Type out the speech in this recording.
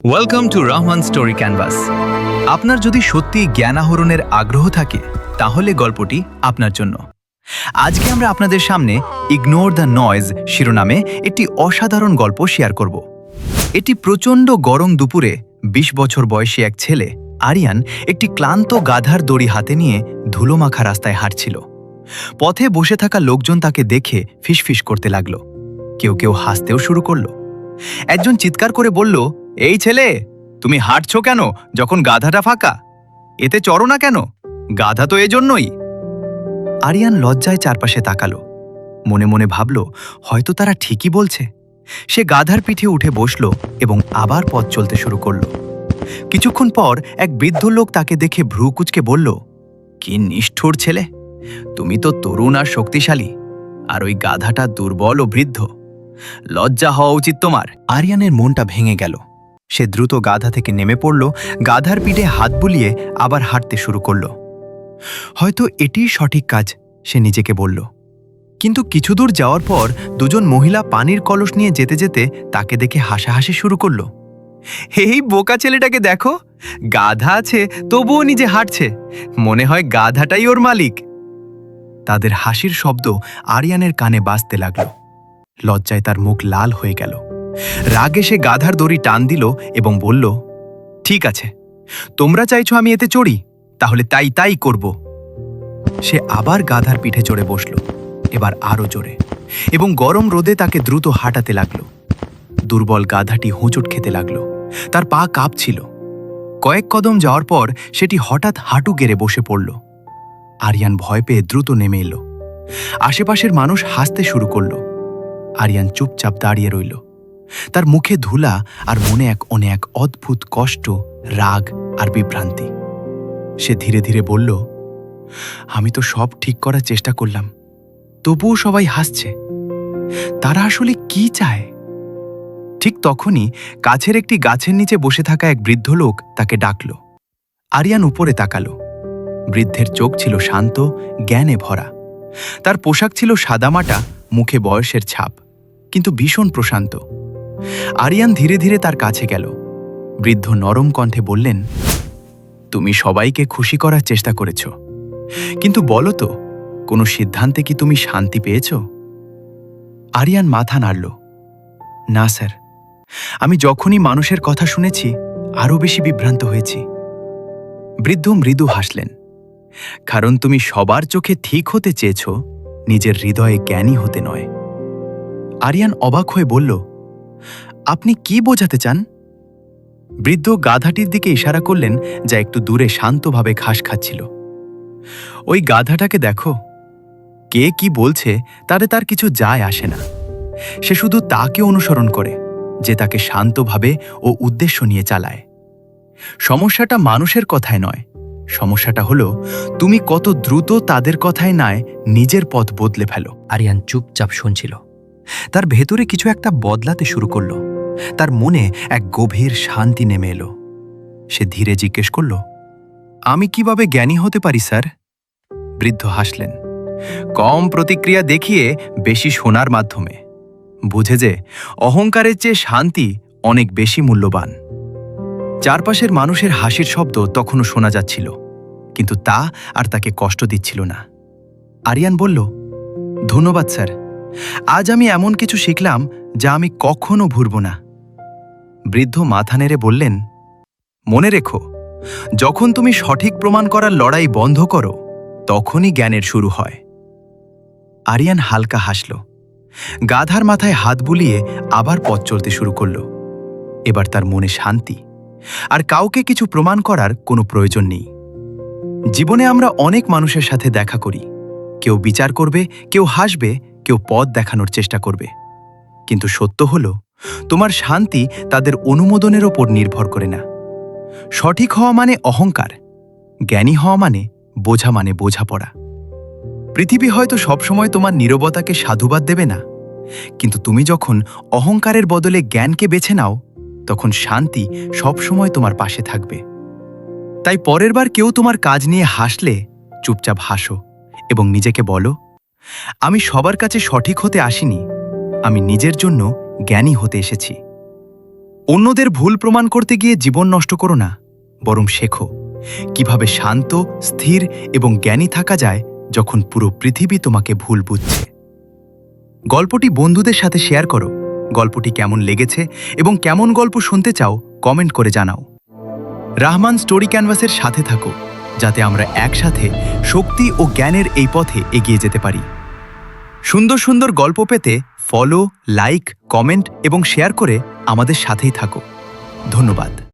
Welcome to Rahman story canvas. আপনার যদি সত্যি জ্ঞান আহরণের আগ্রহ থাকে তাহলে গল্পটি আপনার জন্য। আজকে আমরা আপনাদের সামনে ইগনোর দ্য নয়েজ শিরোনামে একটি অসাধারণ গল্প শেয়ার করব। এটি প্রচণ্ড গরম দুপুরে ২০ বছর বয়সী এক ছেলে আরিয়ান একটি ক্লান্ত গাধার দড়ি হাতে নিয়ে ধুলোমাখা রাস্তায় হাঁটছিল। পথে বসে থাকা লোকজন তাকে দেখে ফিসফিস করতে লাগল। কেউ কেউ হাসতেও শুরু করল। একজন চিৎকার করে বলল, এই ছেলে, তুমি হাঁটছো কেন যখন গাধাটা ফাঁকা? এতে চড়ো না কেন? গাধা তো এজন্যই। আরিয়ান লজ্জায় চারপাশে তাকালো। মনে মনে ভাবল, হয়তো তারা ঠিকই বলছে। সে গাধার পিঠে উঠে বসল এবং আবার পথ চলতে শুরু করল। কিছুক্ষণ পর এক বৃদ্ধ লোক তাকে দেখে ভ্রু কুঁচকে বলল, কি নিষ্ঠুর ছেলে, তুমি তো তরুণ আর শক্তিশালী, আর ওই গাধাটা দুর্বল ও বৃদ্ধ। লজ্জা হওয়া উচিত তোমার। আরিয়ানের মনটা ভেঙে গেল। সে দ্রুত গাধা থেকে নেমে পড়ল, গাধার পিঠে হাত বুলিয়ে আবার হাঁটতে শুরু করল। হয়তো এটিই সঠিক কাজ, সে নিজেকে বলল। কিন্তু কিছু দূর যাওয়ার পর দুজন মহিলা পানির কলস নিয়ে যেতে যেতে তাকে দেখে হাসাহাসি শুরু করল। এই বোকা ছেলেটাকে দেখো, গাধা আছে তবুও নিজে হাঁটছে, মনে হয় গাধাটাই ওর মালিক। তাদের হাসির শব্দ আরিয়ানের কানে বাজতে লাগল। লজ্জায় তার মুখ লাল হয়ে গেল। রাগে সে গাধার দড়ি টান দিল এবং বলল, ঠিক আছে, তোমরা চাইছো আমি এতে চড়ি, তাহলে তাই করব। সে আবার গাধার পিঠে চড়ে বসল, এবার আরো জোরে, এবং গরম রোদে তাকে দ্রুত হাঁটাতে লাগল। দুর্বল গাধাটি হোঁচট খেতে লাগল, তার পা কাঁপছিল। কয়েক কদম যাওয়ার পর সেটি হঠাৎ হাঁটু গেড়ে বসে পড়ল। আরিয়ান ভয় পেয়ে দ্রুত নেমে এলো। আশেপাশের মানুষ হাসতে শুরু করল। আরিয়ান চুপচাপ দাঁড়িয়ে রইল। তার মুখে ধুলা আর মনে এক অদ্ভুত কষ্ট, রাগ আর বিভ্রান্তি। সে ধীরে ধীরে বলল, আমি তো সব ঠিক করার চেষ্টা করলাম, তবুও সবাই হাসছে। তারা আসলে কি চায়? ঠিক তখনই কাছের একটি গাছের নিচে বসে থাকা এক বৃদ্ধ লোক তাকে ডাকল। আরিয়ান উপরে তাকালো। বৃদ্ধের চোখ ছিল শান্ত, জ্ঞানে ভরা। তার পোশাক ছিল সাদামাটা, মুখে বয়সের ছাপ, কিন্তু ভীষণ প্রশান্ত। আরিয়ান ধীরে ধীরে তার কাছে গেল। বৃদ্ধ নরম কণ্ঠে বললেন, তুমি সবাইকে খুশি করার চেষ্টা করেছ, কিন্তু বলো তো, কোনো সিদ্ধান্তে কি তুমি শান্তি পেয়েছ? আরিয়ান মাথা নাড়ল। না স্যার, আমি যখনই মানুষের কথা শুনেছি আরও বেশি বিভ্রান্ত হয়েছি। বৃদ্ধ মৃদু হাসলেন, কারণ তুমি সবার চোখে ঠিক হতে চেয়েছ, নিজের হৃদয়ে জ্ঞানী হতে নয়। আরিয়ান অবাক হয়ে বলল, আপনি কি বোঝাতে চান? বৃদ্ধ গাধাটির দিকে ইশারা করলেন, যা একটু দূরে শান্তভাবে ঘাস খাচ্ছিল। ওই গাধাটাকে দেখো, কে কি বলছে তাতে তার কিছু যায় আসে না। সে শুধু তাকে অনুসরণ করে যে তাকে শান্তভাবে ও উদ্দেশ্য নিয়ে চালায়। সমস্যাটা মানুষের কথায় নয়, সমস্যাটা হলো তুমি কত দ্রুত তাদের কথায় নয় নিজের পথ বদলে ফেলো। আরিয়ান চুপচাপ শুনছিল। তার ভেতরে কিছু একটা বদলাতে শুরু করল। তার মনে এক গভীর শান্তি নেমে এলো। সে ধীরে জিজ্ঞেস করল, আমি কিভাবে জ্ঞানী হতে পারি স্যার? বৃদ্ধ হাসলেন, কম প্রতিক্রিয়া দেখিয়ে বেশি শোনার মাধ্যমে। বুঝে যে অহংকারের চেয়ে শান্তি অনেক বেশি মূল্যবান। চারপাশের মানুষের হাসির শব্দ তখনও শোনা যাচ্ছিল, কিন্তু তা আর তাকে কষ্ট দিচ্ছিল না। আরিয়ান বলল, ধন্যবাদ স্যার, আজ আমি এমন কিছু শিখলাম যা আমি কখনো ভুলব না। বৃদ্ধ মাথা নেড়ে বললেন, মনে রেখো, যখন তুমি সঠিক প্রমাণ করার লড়াই বন্ধ করো, তখনই জ্ঞানের শুরু হয়। আরিয়ান হালকা হাসল। গাধার মাথায় হাত বুলিয়ে আবার পথ চলতে শুরু করল। এবার তার মনে শান্তি, আর কাউকে কিছু প্রমাণ করার কোনো প্রয়োজন নেই। জীবনে আমরা অনেক মানুষের সাথে দেখা করি। কেউ বিচার করবে, কেউ হাসবে, কেউ পথ দেখানোর চেষ্টা করবে। কিন্তু সত্য হলো, তোমার শান্তি তাদের অনুমোদনের ওপর নির্ভর করে না। সঠিক হওয়া মানে অহংকার, জ্ঞানী হওয়া মানে বোঝাপড়া। পৃথিবী হয়তো সবসময় তোমার নীরবতাকে সাধুবাদ দেবে না, কিন্তু তুমি যখন অহংকারের বদলে জ্ঞানকে বেছে নাও, তখন শান্তি সবসময় তোমার পাশে থাকবে। তাই পরের বার কেউ তোমার কাজ নিয়ে হাসলে চুপচাপ হাসো এবং নিজেকে বলো, আমি সবার কাছে সঠিক হতে আসিনি, আমি নিজের জন্য জ্ঞানী হতে এসেছি। অন্যদের ভুল প্রমাণ করতে গিয়ে জীবন নষ্ট করো না, বরং শেখো কিভাবে শান্ত, স্থির এবং জ্ঞানী থাকা যায় যখন পুরো পৃথিবী তোমাকে ভুল বুঝছে। গল্পটি বন্ধুদের সাথে শেয়ার করো। গল্পটি কেমন লেগেছে এবং কেমন গল্প শুনতে চাও কমেন্ট করে জানাও। রাহমান স্টোরি ক্যানভাসের সাথে থাকো, যাতে আমরা একসাথে শক্তি ও জ্ঞানের এই পথে এগিয়ে যেতে পারি। সুন্দর সুন্দর গল্প পেতে ফলো, লাইক, কমেন্ট এবং শেয়ার করে আমাদের সাথেই থাকো। ধন্যবাদ।